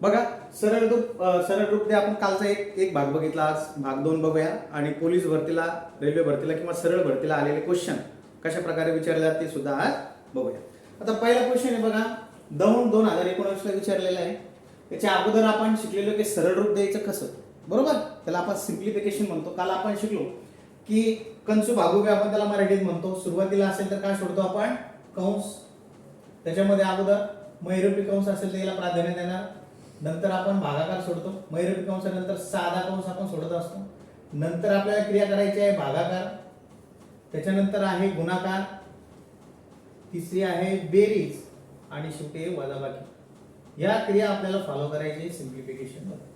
बघा, सरळ रूप आपण कालचा एक भाग बघितला, आज भाग 2 बघूया. आणि पोलीस भरतीला, रेल्वे भरतीला किंवा सरळ भरतीला आलेले क्वेश्चन कशा प्रकारे विचारले जातात ते सुद्धा आज बघूया. आता पहिला क्वेश्चन आहे बघा, दौंड 2019 ला विचारलेला आहे. त्याच्या अगोदर आपण शिकलेलो की सरळ रूप द्यायचं कसं, बरोबर. त्याला आपण सिम्प्लिफिकेशन म्हणतो. काल आपण शिकलो की कंसू भागोबी आपण त्याला मराठीत म्हणतो. सुरुवातीला असेल तर काय सोडतो आपण, कंस. त्याच्यामध्ये अगोदर महिरूपी कंस असेल तर याला प्राधान्य देणार. नंतर आपण भागाकार सोडतो. महिरूपी कंसानंतर साधा कंस आपण सोडत असतो. नंतर आपल्याला क्रिया करायची आहे भागाकार, त्याच्यानंतर आहे गुणाकार, तिसरी आहे बेरीज आणि शेवटी वजाबाकी. या क्रिया आपल्याला फॉलो करायची सिम्प्लिफिकेशन मध्ये.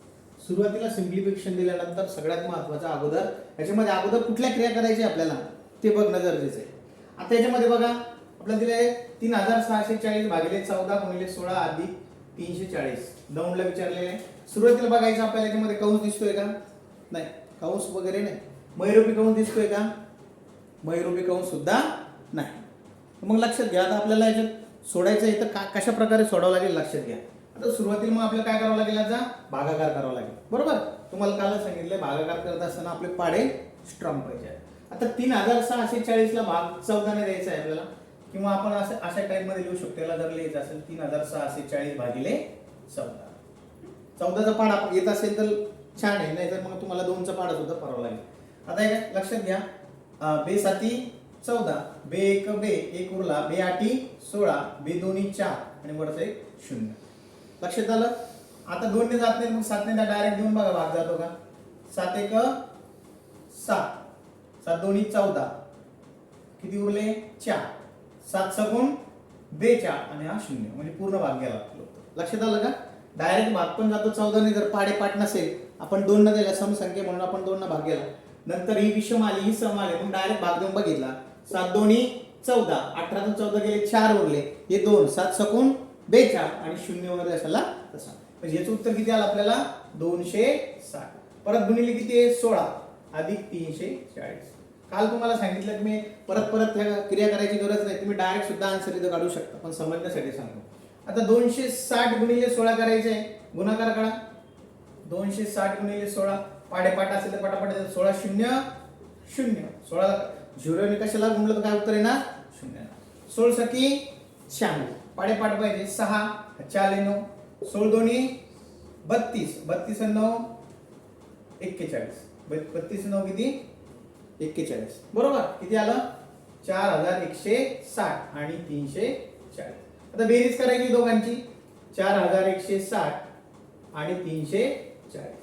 सुरुवातीला सिम्प्लिफिकेशन दिल्यानंतर सगळ्यात महत्त्वाचं अगोदर याच्यामध्ये अगोदर कुठल्या क्रिया करायची आपल्याला ते बघणं गरजेचं आहे. आता याच्यामध्ये बघा आपल्याला दिले 3640 भागिले 14 गुणिले 16 अधिक 340 दौंडला विचारलेले आहे. सुरुवातीला बघायचं आपल्याला याच्यामध्ये कंस दिसतोय का, नाही कंस वगैरे नाही. महिरूपी कंस दिसतोय का, महिरूपी कंस सुद्धा नाही. मग लक्षात घ्या, आता आपल्याला याच्यात सोडायचं आहे तर कशा प्रकारे सोडावं लागेल लक्षात घ्या. आता सुरुवातीला मग आपल्याला काय करावं लागेल, याचा भागाकार करावा लागेल, बरोबर. तुम्हाला काल सांगितलं भागाकार करत असताना आपले पाढे स्ट्रॉंग पाहिजे. आता 3640 ला भाग 14 ने द्यायचा आहे आपल्याला, किंवा आपण असं अशा टाइप मध्ये लिहू शकतो. याला जर लिहायचं असेल 3640 भागिले 14. 14चा पाढा येत असेल तर छान आहे, नाही तर मग तुम्हाला 2चा पाढा सुद्धा करावा लागेल. आता हे लक्षात घ्या, बे 7 14, बे 1 बे 1 उरला, बे 8 16, बे 2 4 आणि वरचा एक 0. लक्षात आलं. आता 2 ने जात नाही, मग 7 ने डायरेक्ट 2 बघा भाग जातो का. 7 1 7, 7 2 14, किती उरले 4, 7 सगुण 42 आणि हा 0 म्हणजे पूर्ण भाग गेला. लक्षात आलं का. डायरेक्ट भाग पण जातो 14 ने. जर पाढे पाठ नसेल आपण 2 न दिला, समसंख्या म्हणून आपण 2 न भाग गेला. नंतर ही विषम आली, ही सम आली, मग डायरेक्ट भाग देऊन बघितला. 7 2 14, 18 तून 14 गेले 4 उरले, हे 2, 7 सकून 42 आणि 0 वगैरे असायला तसा. म्हणजे याचं उत्तर किती आलं आपल्याला 260. परत गुणिले किती आहे 16 अधिक 340. काल तुम्हाला सांगितलं की मी परत क्रिया करायची गरज नाही, तुम्ही डायरेक्ट सुद्धा आन्सर इथं काढू शकता, पण समजण्यासाठी सांगतो. आता 260 गुणिले 16 करायचे आहे, गुणाकार करा. 260 गुणिले 16 पाढेपाठ असेल तर पटापट 16 0 0, 16 0 ने कशाला गुणलं तर काय उत्तर येणार 0. 16 सकी 96, पाढेपाठ पाहिजे 6 4 9, 16 दोन्ही 32, 32 9 41, 32 9 किती 41, बरोबर. किती आलं 4160 आणि 340. आता बेरीज करायची दोघांची, 4160 आणि 340.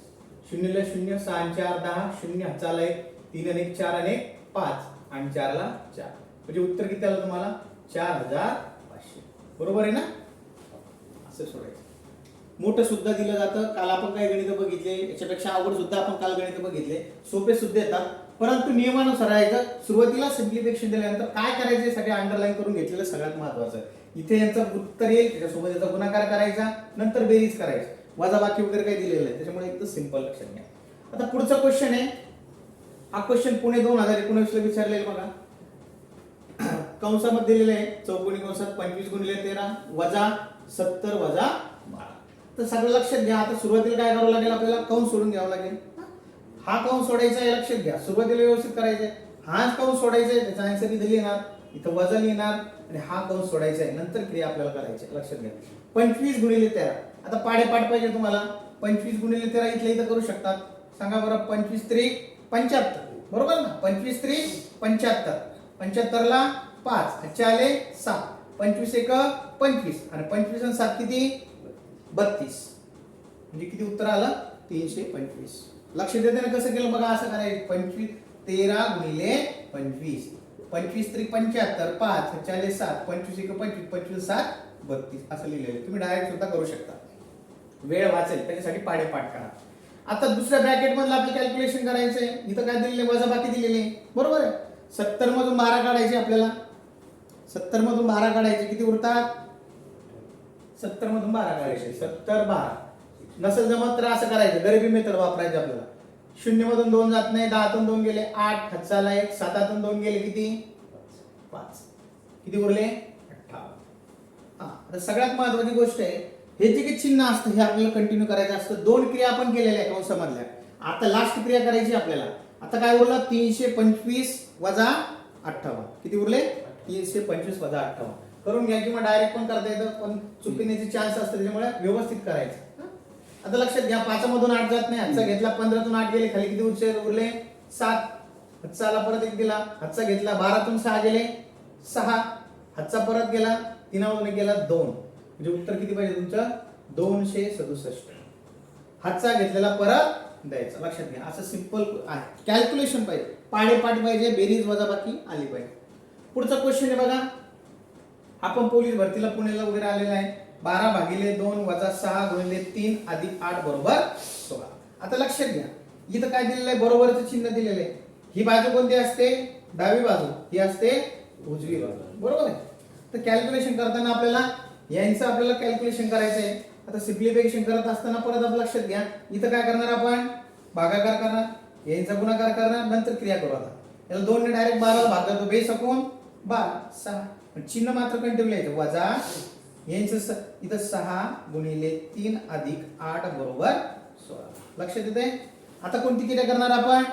0 ला 0, 6 आणि 4 10, 0 हाताला 1, 3 आणि 1 4 आणि 1 5 आणि 4 ला 4. म्हणजे उत्तर किती आलं तुम्हाला 4500. बरोबर आहे ना. असं सोडायचं. मोठं सुद्धा दिलं जातं. काल आपण काही गणित बघितले, याच्यापेक्षा अवघड सुद्धा आपण काल गणित बघितले. सोपे सुद्धा येतात, परंतु नियमानुसार आहे. सुरुवातीला सिम्प्लिफिकेशन दिल्यानंतर काय करायचं यासाठी अंडरलाईन करून घेतलेलं सगळ्यात महत्वाचं. इथे यांचं उत्तर येईल, त्याच्यासोबत याचा गुणाकार करायचा, नंतर बेरीज करायची, वजाबाकी वगैरे काही दिलेलं आहे, त्याच्यामुळे एकदम सिंपल लक्षात घ्या. आता पुढचा क्वेश्चन आहे. हा क्वेश्चन पुणे 2019 ला विचारलेला बघा. कंसामध्ये दिलेले आहे चौकोनी कंसात 25 गुणिले 13 वजा 70 वजा 12. तर सगळं लक्षात घ्या. आता सुरुवातीला काय करावं लागेल आपल्याला, कंस सोडून घ्यावं लागेल. हा कंस सोडायचा आहे, लक्षात घ्या. सुरुवातीला व्यवस्थित करायचंय. हाच कंस सोडायचा आहे, त्याचा आन्सर इथे लिहिणार, इथं वजा लिहिणार आणि हा कंस सोडायचा आहे. नंतर क्रिया आपल्याला करायची आहे, लक्षात घ्या. 25 गुणिले 13. आता पाढेपाठ पाहिजे तुम्हाला. 25 गुणिले 13 इथल्या इथं करू शकतात. सांगा बरं, 25 3 75, बरोबर ना. 25 3 75, 75 ला 5 आले 7, 25 1 25 आणि 25 आणि 7 किती 32. म्हणजे किती उत्तर आलं 325. लक्ष देते ना कसं केलं बघा. असं करायचं 25 13 गुणिले 25, 25 3 75, 5 आले 7, 25 1 25, 25 7 32 असं लिहिलेलं. तुम्ही डायरेक्ट सुद्धा करू शकता, वेळ वाचेल, त्याच्यासाठी पाढेपाठ करा. आता दुसऱ्या ब्रॅकेट मधलं आपलं कॅल्क्युलेशन करायचंय. इथं काय दिलेले वजाबाकी दिलेली, बरोबर आहे. 70 मधून 12 काढायचे आपल्याला. 70 मधून 12 काढायचे, किती उरतात 70 मधून 12 काढायचे. 70 12 नसेल जमत तर असं करायचं, गरिबी मेथड वापरायची आपल्याला. 0 मधून 2 जात नाही, 10 तून 2 गेले 8, हातचाला 1, 7 तून 2 गेले किती 5, किती उरले 58. आता सगळ्यात महत्त्वाची गोष्ट आहे, हे जे काही चिन्ह असतं हे आपल्याला कंटिन्यू करायचं असतं. दोन क्रिया आपण केलेल्या आहे कंसामधल्या. आता लास्ट क्रिया करायची आपल्याला. आता काय उरलं 325 वजा 58. किती उरले 325 वजा 58. करून घ्या किंवा डायरेक्ट पण करता येतं, पण चुकण्याचे चान्स असतात त्याच्यामुळे व्यवस्थित करायचं. आता लक्षात घ्या 5 मधून 8 जात नाही. हातचा घेतला 15 तून 8 गेले, खाली किती उरले 7. हातचा आला परत 1 दिला, हातचा घेतला 12 तून 6 गेले 6. हातचा परत गेला 3 मधून 1 गेला 2. म्हणजे उत्तर किती पाहिजे तुमचं 267. हातचा घेतलेला परत द्यायचा. लक्षात घ्या असं सिंपल आहे. कॅल्क्युलेशन पाहिजे, पाडेपाठ पाहिजे, बेरीज वजाबाकी आली पाहिजे. पुढचा क्वेश्चन आहे बघा. आपण पोलीस भरतीला पुण्याला वगैरे आलेला आहे. 12 भागिले 2 वजा 6 गुणिले 3 अधिक 8 बरोबर 16. आता लक्षात घ्या इथं काय दिलेलं आहे, बरोबरचं चिन्ह दिलेलं आहे. ही बाजू कोणती असते, डावी बाजू, ही असते उजवी बाजू, बरोबर आहे. तर कॅल्क्युलेशन करताना आपल्याला यांचं आपल्याला कॅल्क्युलेशन करायचं आहे. आता सिम्प्लिफिकेशन करत असताना परत आपलं लक्षात घ्या इथं काय करणार आपण, भागाकार करणार, यांचा गुणाकार करणार, नंतर क्रिया करू. आता याला 2 ने डायरेक्ट 12 ला भाग करतो, बेस अपॉन 12 6. चिन्ह मात्र कंटिन्यू लिहायचं, वजा यांचं इथं 6 गुणिले 3 अधिक 8 बरोबर 16. लक्षात येते. आता कोणती क्रिया करणार आपण,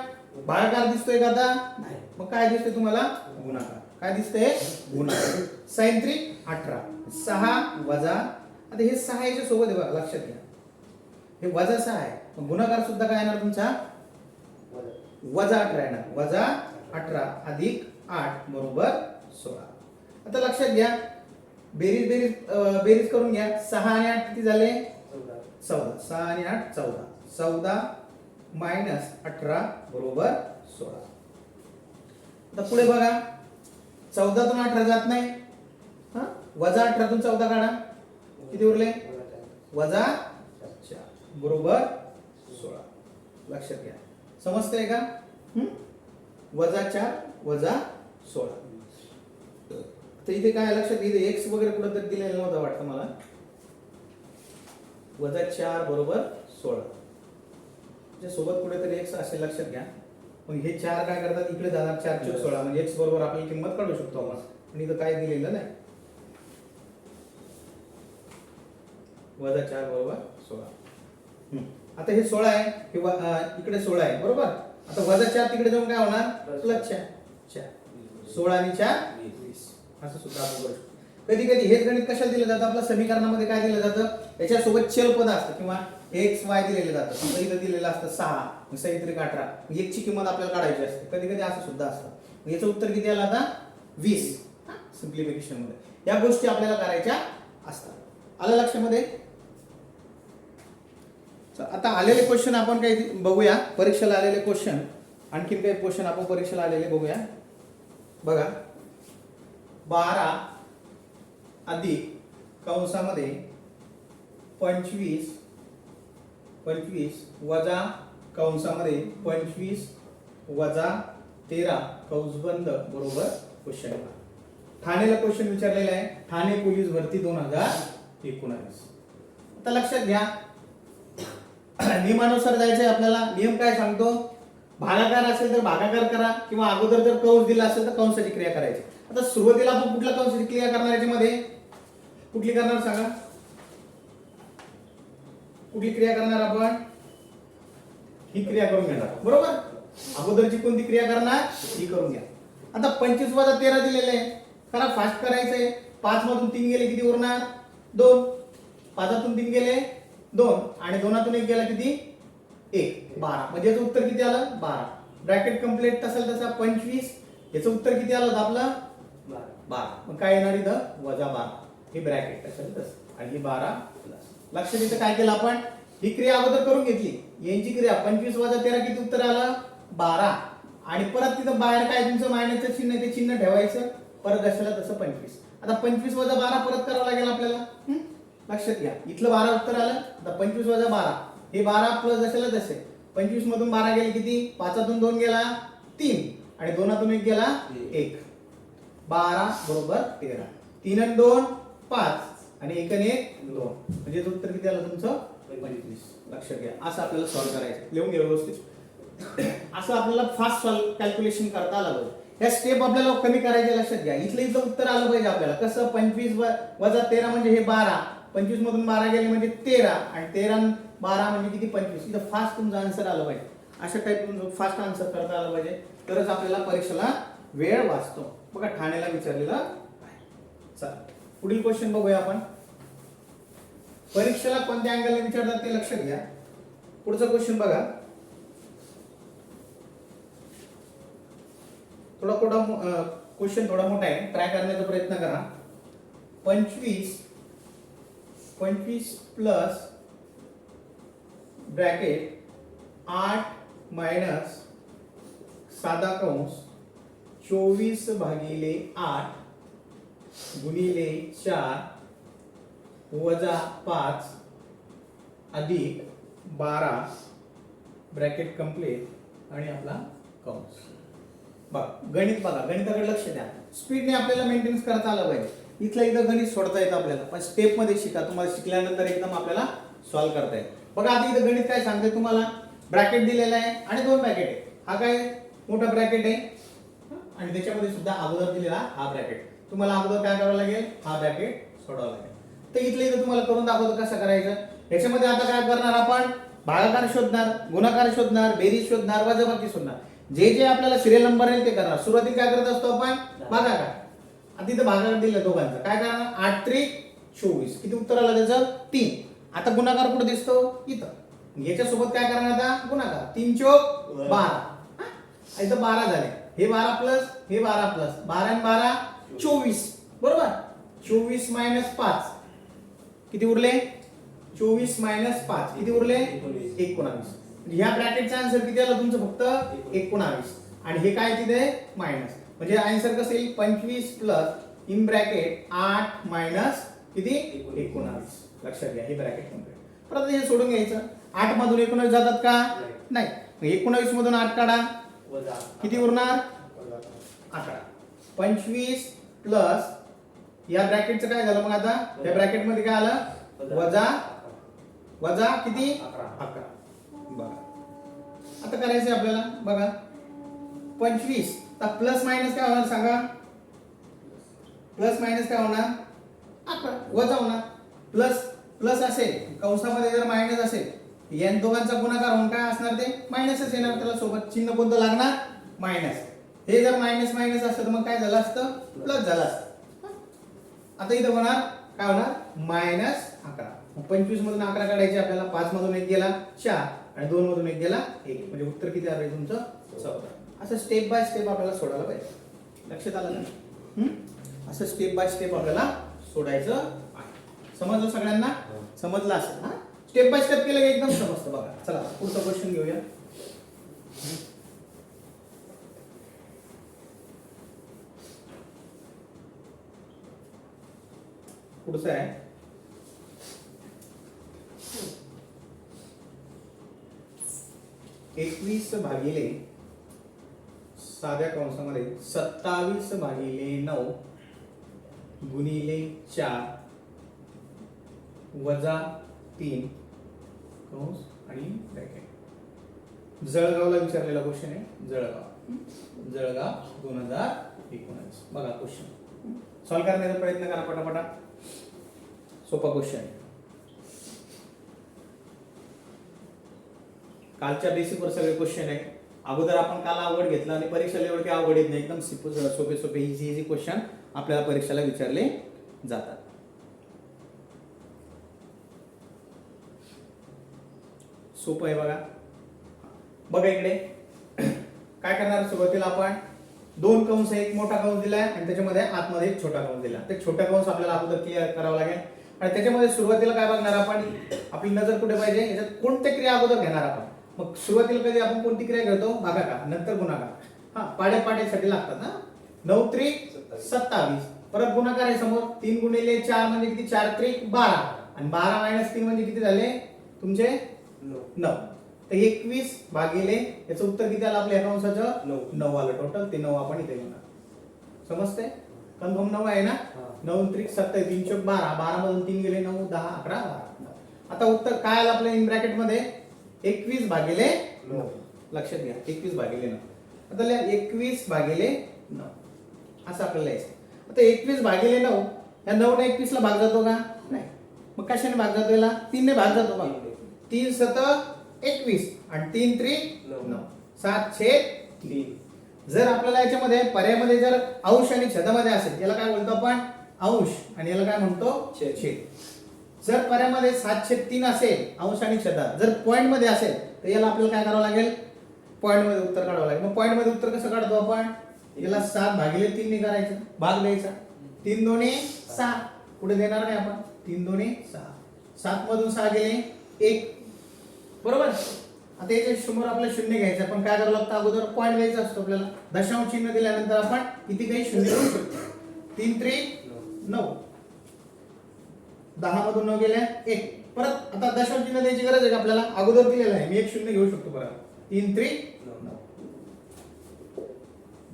भागाकार दिसतोय का आता नाही, मग काय दिसतोय तुम्हाला गुणाकार. काय दिसतंय गुणाकार. sin 3 18 6 वजा, आता हे 6 याच्या सोबत आहे बघा, लक्षात घ्या हे वजा 6 आहे, मग गुणाकार सुद्धा काय येणार तुमचा वजा 18 येणार. वजा 18 अधिक 8 बरोबर 16. आता लक्षात घ्या बेरीज करून घ्या. 6 आणि 8 किती झाले 14. 6 आणि 8 14. 14 मायनस 18 बरोबर 16. आता पुढे बघा 14 तून 18 जात नाही, वजा 18 तून 14 काढा, किती उरले वजा 4 बरोबर 16. लक्षात घ्या समजतंय का. वजा 4 वजा 16. तर इथे काय लक्षात घ्या, एक्स वगैरे कुठं तरी दिलेलं नव्हतं वाटतं मला. वजा 4 बरोबर 16 सोबत कुठेतरी एक्स असेल, लक्षात घ्या. मग हे 4 काय करतात इकडे जाणार, 4 × 16 म्हणजे एक्स बरोबर आपली किंमत काढू शकतो आपण. पण इथं काय दिलेलं नाही, वजा 4 बरोबर 16. आता हे 16 आहे, हे इकडे 16 आहे बरोबर. आता वजा 4 तिकडे जाऊन काय होणार प्लस 4. 16 आणि 4 20 असं सुद्धा आपण करू शकतो. कधी कधी हेच गणित कशाला दिलं जातं, आपल्या समीकरणामध्ये काय दिलं जातं, याच्यासोबत चल पद असतं किंवा एक्स वाय दिलेले जातं. समजा इथं दिलेलं असतं 6 6 × 18, एक्सची किंमत आपल्याला काढायची असते. कधी कधी असं सुद्धा असतं. याचं उत्तर किती आलं आता 20. सिम्प्लिफिकेशन मध्ये या गोष्टी आपल्याला करायच्या असतात. आलं लक्षामध्ये. आता आलेले क्वेश्चन आपण काही बघूया, परीक्षेला आलेले क्वेश्चन. आणखीन काही क्वेश्चन आपण परीक्षेला आलेले बघूया. बघा 12 अधिक कंसामध्ये 25 वजा कंसामध्ये 25 वजा 13 कंस बंद बरोबर क्वेश्चन. ठाणेला क्वेश्चन विचारलेला आहे, ठाणे पोलीस भरती 2019. आता लक्षात घ्या नियमानुसार जायचंय आपल्याला. नियम काय सांगतो, भागाकार असेल तर भागाकार करा किंवा अगोदर जर कंस दिला असेल तर कंसाची क्रिया करायची. आता सुरुवातीला आपण कुठल्या कंसाची क्रिया करणार, याच्यामध्ये कुठली करणार सांगा, कुठली क्रिया करणार आपण, ही क्रिया करून घेणार बरोबर. अगोदरची कोणती क्रिया करणार ही करून घ्या. आता 25 वजा 13 दिलेले आहे, करा फास्ट करायचंय. 5 मधून 3 गेले किती उरणार 2. 5 3 गेले 2 आणि 2 1 गेला किती 1 12. म्हणजे याचं उत्तर किती आलं 12. ब्रॅकेट कंप्लीट तसेल तसा 25. याचं उत्तर किती आलं आपलं 12. मग काय येणार इथं वजा 12. हे ब्रॅकेट असेल तसं आणि ही 12 प्लस. लक्षात इथं काय केलं आपण, ही क्रिया अगोदर करून घेतली. यांची क्रिया 25 वजा 13 किती उत्तर आलं 12. आणि परत तिथं बाहेर काय तुमचं मायनसचं चिन्ह, ते चिन्ह ठेवायचं परत जशाला तसं 25. आता 25 वजा 12 परत करावं लागेल आपल्याला. लक्षात घ्या इथलं 12 उत्तर आलं. आता 25 वजा 12 हे 12 प्लस जशाला तसे. 25 मधून 12 गेले किती, 5 2 गेला 3 आणि 2 1 गेला 1. 12 बरोबर 13. 3 आणि 2 5 आणि 1 आणि 1 2. म्हणजे उत्तर किती आलं तुमचं 25. लक्षात घ्या असं आपल्याला सॉल्व्ह करायचं. लिहून घ्या व्यवस्थित. असं आपल्याला फास्ट सॉल्व्ह कॅल्क्युलेशन करता आलं पाहिजे. या स्टेप आपल्याला कमी करायचे. लक्षात घ्या इथलं उत्तर आलं पाहिजे आपल्याला. कसं 25 वजा 13 म्हणजे हे 12 25 मधून 12 गेले म्हणजे 13 आणि 13 12 म्हणजे किती 25. इथं फास्ट तुमचा आन्सर आला पाहिजे. अशा टाईप फास्ट आन्सर करता आला पाहिजे तरच आपल्याला परीक्षेला वेळ वाचतो. बघा ठाण्याला विचारलेलं आहे. चला पुढील क्वेश्चन बघूया आपण. परीक्षेला कोणत्या अँगलने विचारतात ते लक्षात घ्या. पुढचा क्वेश्चन बघा. क्वेश्चन थोडा मोठा आहे, ट्राय करण्याचा प्रयत्न करा. 25 प्लस ब्रॅकेट 8 मायनस साधा कंस 24 भागिले 8 गुणिले 4 वजा 5 अधिक 12 ब्रॅकेट कंप्लीट आणि आपला कंस. बघा गणित बघा, गणिताकडे लक्ष द्या. स्पीडने आपल्याला मेंटेनन्स करता आलं पाहिजे. इथं गणित सोडता येतं आपल्याला, पण स्टेप मध्ये शिका. तुम्हाला शिकल्यानंतर एकदम आपल्याला सॉल्व्ह करता येईल. बघा आता इथं गणित काय सांगते तुम्हाला, ब्रॅकेट दिलेला आहे आणि 2 ब्रॅकेट आहे. हा काय मोठा ब्रॅकेट आहे आणि त्याच्यामध्ये सुद्धा अगोदर दिलेला हा ब्रॅकेट. तुम्हाला अगोदर काय करावं लागेल, हा ब्रॅकेट सोडवावा लागेल. तर इथं तुम्हाला करून दाखवतो कसं करायचं. याच्यामध्ये आता काय करणार आपण, भागाकार शोधणार, गुणाकार शोधणार, बेरीज शोधणार, वजाबाकी शोधणार. जे जे आपल्याला सिरियल नंबर आहे ते करणार. सुरुवातीला काय करत असतो आपण, भागाकार. आता इथं भागाकार दिलं दोघांचा, काय करणार, 8 त्रिक 24. किती उत्तर आलं त्याचं, 3. आता गुणाकार कुठे दिसतो, इथं. याच्यासोबत काय करणार आता, गुणाकार. 3 चोक 12. इथं 12 झाले. हे 12 प्लस हे 12 प्लस 12 आणि 12 24. बरोबर. 24 मायनस 5 किती उरले, 24 मायनस 5 किती उरले, 19. ह्या ब्रॅकेटचा आन्सर किती आला तुमचं, फक्त 19. आणि हे काय तिथे मायनस, म्हणजे आन्सर कसं येईल, 25 प्लस इन ब्रॅकेट 8 मायनस किती 19. लक्षात घ्या, हे ब्रॅकेट कंप्लीट. परत हे सोडून घ्यायचं. 8 मधून 19 जातात का, नाही. 19 मधून 8 काढा, किती उरणार, 11. 25 प्लस या ब्रॅकेटचं काय झालं मग, आता या ब्रॅकेट मध्ये काय आलं, वजा किती 11. बघा आता करायचंय आपल्याला. बघा 25 प्लस मायनस काय होणार सांगा, प्लस मायनस काय होणार, 11 वजा होणार. प्लस प्लस असेल कंसामध्ये जर मायनस असेल, या दोघांचा गुणाकार होऊन काय असणार, ते मायनसच येणार. त्याला सोबत चिन्ह कोणतं लागणार, मायनस. हे जर मायनस मायनस असतं तर मग काय झालं असतं, प्लस झालं असतं. आता इथं होणार काय होणार, मायनस 11. 25 मधून 11 काढायचे आपल्याला. 5 मधून 1 गेला 4 आणि 2 मधून 1 गेला 1. म्हणजे उत्तर किती आलं तुमचं, 14. असं स्टेप बाय स्टेप आपल्याला सोडायला पाहिजे. लक्षात आलं ना, असं स्टेप बाय स्टेप आपल्याला सोडायचं आहे. समजलं सगळ्यांना, समजलं असेल ना. स्टेप बाय स्टेप केलं की एकदम समजतं. बघा चला पुढचा क्वेश्चन घेऊया. पुढचं आहे 21 भागिले साध्या कंसामध्ये 27 भागिले 9 गुणिले 4 वजा 3 कंस आणि ब्रॅकेट. जळगावला विचारलेला क्वेश्चन आहे. जळगाव 2019. बघा क्वेश्चन सॉल्व्ह करण्याचा प्रयत्न करा पटापटा. सोपा क्वेश्चन आहे. कालच्या बेसिकवर सगळे क्वेश्चन आहे. अगोदर आपण काल अवघड घेतला आणि परीक्षेला एवढे काही अवघड येत नाही. एकदम सोपे सोपे इझी क्वेश्चन आपल्याला परीक्षेला विचारले जातात. सोपं आहे बघा. बघा इकडे काय करणार, सुरुवातीला आपण 2 कंस, एक मोठा कंस दिलाय आणि त्याच्यामध्ये आतमध्ये एक छोटा कंस दिला. ते छोटा कंस आपल्याला अगोदर क्लिअर करावा लागेल. आणि त्याच्यामध्ये सुरुवातीला काय बघणार आपण, आपली नजर कुठे पाहिजे, याच्यात कोणत्या क्रिया अगोदर घेणार आपण. मग सुरुवातीला कधी आपण कोणती क्रिया घेतो, भागाकार, नंतर गुणाकार. हा पाड्यासाठी लागतात ना. 9 त्रिक 27. परत गुणाकार आहे समोर. 3 गुणिले 4 म्हणजे किती, 4 त्रिक 12 आणि 12 मायनस 3 म्हणजे किती झाले तुमचे 9. तर 21 भागिले याचं उत्तर किती आलं आपल्या कंसाचं, 9 आलं टोटल. ते 9 आपण इथे घेणार. समजते, कन्फर्म 9 आहे ना. 9 त्रिक 27, 3 चोक 12, 12 मधून 3 गेले 9, 10, 11, 12. आता उत्तर काय आलं आपल्या इन ब्रॅकेट मध्ये, 21 भागिले 9. लक्षात घ्या, 21 भागिले 9. आता लिहा 21 भागिले 9 असं आपल्याला यायचं. आता 21 भागिले 9, या 9 ने 21 ला भाग जातो का, नाही. मग कशाने भाग जातो याला 3 ने भाग जातो बघा 3 7 21 आणि 3 3 9 7 छेद 3. जर आपल्याला याच्यामध्ये पर्यायामध्ये जर अंश आणि छेदामध्ये असेल याला काय बोलतो आपण अंश आणि याला काय म्हणतो छेद. जर पर्यायामध्ये 7/3 असेल अंश आणि छेदात जर पॉइंट मध्ये असेल तर याला आपल्याला काय करावं लागेल पॉइंट मध्ये उत्तर काढावं लागेल. मग पॉइंट मध्ये उत्तर कसं काढतो आपण याला 7/3 ने करायचं भाग द्यायचा 3 2 6 पुढे देणार नाही आपण 3 2 6 7 मधून 6 गेले 1 बरोबर. आता याच्या समोर आपल्याला शून्य घ्यायचं पण काय करावं लागतं अगोदर पॉइंट द्यायचा असतो आपल्याला दशांश चिन्ह दिल्यानंतर आपण किती काही शून्य घेऊ शकतो 3 3 9 10 मधून 9 गेले 1 परत आता दशांश चिन्ह द्यायची गरज आहे का आपल्याला अगोदर दिलेलं आहे मी एक शून्य घेऊ शकतो परत 3 3 9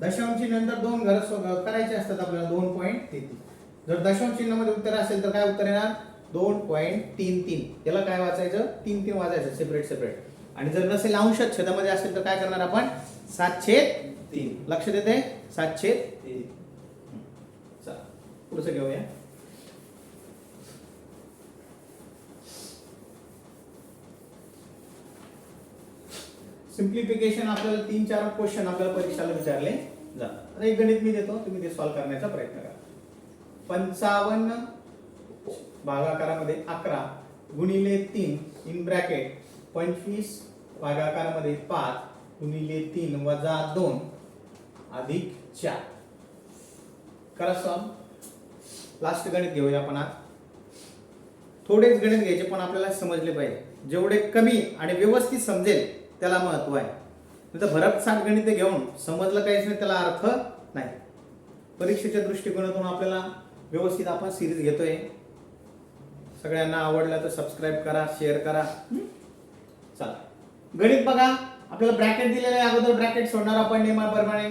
दशांश चिन्हानंतर दोन घरं करायचे असतात आपल्याला 2.33 जर दशांश चिन्हामध्ये उत्तर असेल तर काय उत्तर येणार 2.33 याला काय वाचायचं 3 3 वाचायचं सेपरेट आणि जर नसेल अंशात छेदामध्ये असेल तर काय करणार आपण 7/3 लक्ष देते 7/3 चला पुढचं घेऊया. सिंप्लिफिकेशन आपल्याला 3-4 क्वेश्चन आपल्याला परीक्षेला विचारले जातात. आता एक गणित मी देतो तुम्ही ते सॉल्व्ह करण्याचा प्रयत्न करा. 55 भागाकारामध्ये 11 गुणिले 3 इन ब्रॅकेट 25 भागाकारामध्ये 5 गुणिले 3 वजा 2 अधिक 4 करा सॉल्व. लास्ट गणित घेऊया आपण आज. थोडेच गणित घ्यायचे पण आपल्याला समजले पाहिजे. जेवढे कमी आणि व्यवस्थित समजेल त्याला महत्व आहे. नाही तर भरमसाठ गणित घेऊन समजलं काहीच नाही त्याला अर्थ नाही. परीक्षेच्या दृष्टिकोनातून आपल्याला व्यवस्थित आपण सिरीज घेतोय. सगळ्यांना आवडलं तर सबस्क्राईब करा शेअर करा. चला गणित बघा आपल्याला ब्रॅकेट दिलेलं आहे अगोदर ब्रॅकेट सोडणार आपण नियमाप्रमाणे.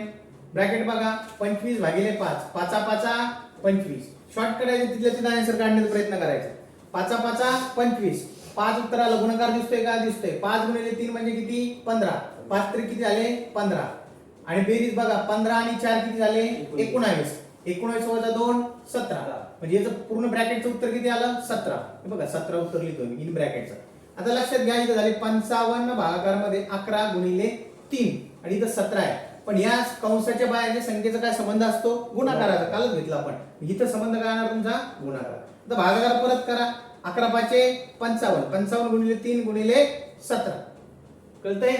ब्रॅकेट बघा 25 भागिले 5 5 5 25 शॉर्टकट आहे तिथल्या तिथं आन्सर काढण्याचा प्रयत्न करायचा. 5 5 25 5 उत्तराला गुणाकार दिसतोय का दिसतोय 5 गुणिले 3 म्हणजे किती 15 5 3 किती झाले 15 आणि बेरीज बघा 15 आणि 4 किती झाले 19 19 वजा 2 17 म्हणजे याचं पूर्ण ब्रॅकेटचं उत्तर किती आलं 17. हे बघा 17 उत्तर लिहितो मी इन ब्रॅकेटचं. आता लक्षात घ्या इथं झाले 55 भागाकारामध्ये 11 गुणिले 3 आणि इथं 17 आहे पण या कंसाच्या बाहेरच्या संख्येचा काय संबंध असतो गुणाकाराचा कालच घेतला आपण इथं संबंध काय येणार तुमचा गुणाकार. आता भागाकार परत करा 11 5 55 55 गुणिले 3 गुणिले 17 कळतंय.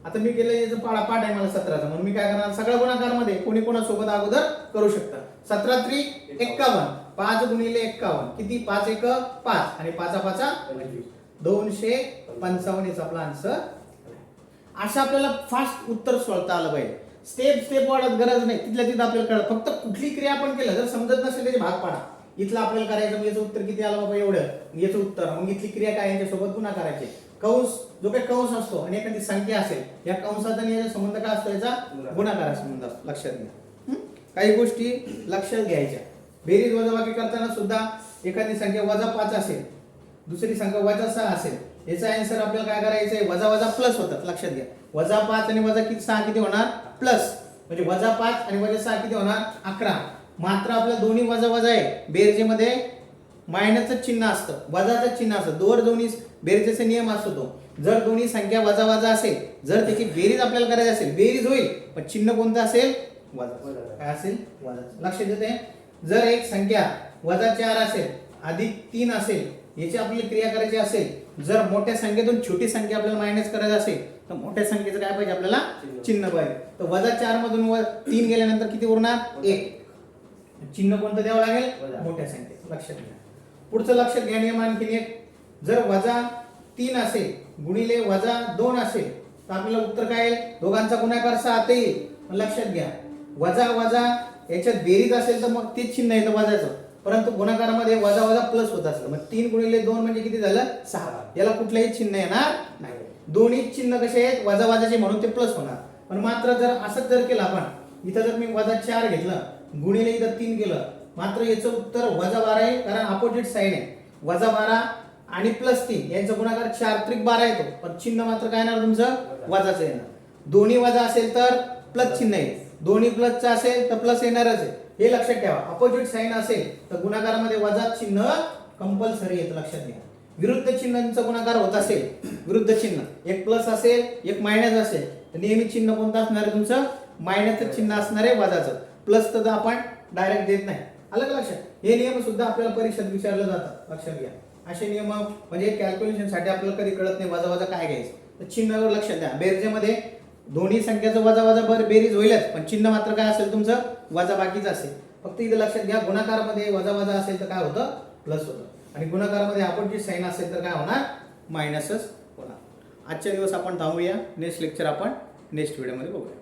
आता मी केलं याचं पाठ आहे मला 17चा म्हणून मी काय करणार सगळ्या गुणाकारमध्ये कोणी कोणासोबत अगोदर करू शकता. 17 3 51 5 गुणिले 51 किती 5 1 5 आणि 5 5 25 255 याचा आपला आन्सर. असं आपल्याला फास्ट उत्तर सोडता आलं पाहिजे. स्टेप वाढत गरज नाही तिथल्या तिथं आपल्याला कळत फक्त कुठली क्रिया आपण केलं जर समजत नसेल त्याचे भाग पाडा. इथलं आपल्याला करायचं याचं उत्तर किती आलं बाबा एवढं याचं उत्तर मग इथली क्रिया काय यांच्यासोबत गुणा करायचे. कंस जो काही कंस असतो आणि एखादी संख्या असेल या कंसाचा आणि याचा संबंध काय असतो याचा गुणाकार संबंध असतो. लक्षात घ्या काही गोष्टी लक्षात घ्यायच्या. बेरीज वजाबाकी करताना सुद्धा एखादी संख्या -5 असेल दुसरी संख्या -6 असेल याचा आन्सर आपल्याला काय करायचं आहे वजा वजा प्लस होतात. लक्षात घ्या -5 आणि -6 किती होणार प्लस म्हणजे -5 आणि -6 किती होणार 11. मात्र आपल्या दोन्ही वजा वजा आहे बेरजेमध्ये मायनसचं चिन्ह असतं वजाचं चिन्ह असतं. दोन्ही बेरजेचा नियम असतो तो जर दोन्ही संख्या वजा वजा असेल जर त्याची बेरीज आपल्याला करायची असेल बेरीज होईल पण चिन्ह कोणतं असेल वजा काय असेल वजा. लक्षात येते जर एक संख्या -4 असेल अधिक 3 असेल याची आपल्याला क्रिया करायची असेल जर मोठ्या संख्येतून छोटी संख्या आपल्याला मायनस करायची असेल तर मोठ्या संख्येचं काय पाहिजे आपल्याला चिन्ह पाहिजे. तर -4 मधून 3 गेल्यानंतर किती उरणार 1 चिन्ह कोणतं द्यावं लागेल मोठ्या संख्येचं. लक्षात घ्या पुढचं लक्षात घ्या नियम आणखी एक जर -3 असेल गुणिले -2 असेल तर आपल्याला उत्तर काय येईल दोघांचा गुणाकार 7 येईल. लक्षात घ्या वजा वजा याच्यात बेरीज असेल तर मग तेच चिन्ह येतं वजाचं परंतु गुणाकारामध्ये वजा वजा प्लस होत असतं मग 3 गुणिले 2 म्हणजे किती झालं 6 याला कुठलंही चिन्ह येणार नाही. दोन्ही चिन्ह कसे आहेत वजा वजाचे म्हणून ते प्लस होणार. पण मात्र जर असंच जर केलं आपण इथं जर मी -4 घेतलं गुणिले इथं 3 केलं मात्र याचं उत्तर -12 आहे कारण अपोजिट साइन आहे. -12 आणि +3 यांचा गुणाकार 4 त्रिक 12 येतो पण चिन्ह मात्र काय येणार तुमचं वजाचं येणार. दोन्ही वजा असेल तर प्लस चिन्ह येईल दोन्ही प्लसचं असेल तर प्लस येणारच आहे हे लक्षात ठेवा. अपोजिट साइन असेल तर गुणाकारामध्ये वजा चिन्ह कंपल्सरी येतं, लक्षात घ्या. विरुद्ध चिन्हांचा गुणाकार होत असेल, विरुद्ध चिन्ह एक प्लस असेल एक मायनस असेल तर नेहमी चिन्ह कोणतं असणार आहे तुमचं, मायनसचं चिन्ह असणार आहे वजाचं. प्लस तर आपण डायरेक्ट देत नाही. आलं का लक्षात. हे नियम सुद्धा आपल्याला परीक्षेत विचारले जातात, लक्षात घ्या. असे नियम म्हणजे कॅल्क्युलेशन साठी आपल्याला कधी कळत नाही वजा वजा काय घ्यायचं, तर चिन्हावर लक्षात द्या. बेरजेमध्ये दोन्ही संख्याचं वजा वजा बेरीज होईलच, पण चिन्ह मात्र काय असेल तुमचं, वजा बाकीचं असेल. फक्त इथे लक्षात घ्या, गुणाकारामध्ये वजा वजा असेल तर काय होतं, प्लस होतं, आणि गुणाकारामध्ये अपोजिट साइन असेल तर काय होणार, मायनसच होणार. आजच्या दिवस आपण थांबूया. नेक्स्ट लेक्चर आपण नेक्स्ट व्हिडिओमध्ये बघूया.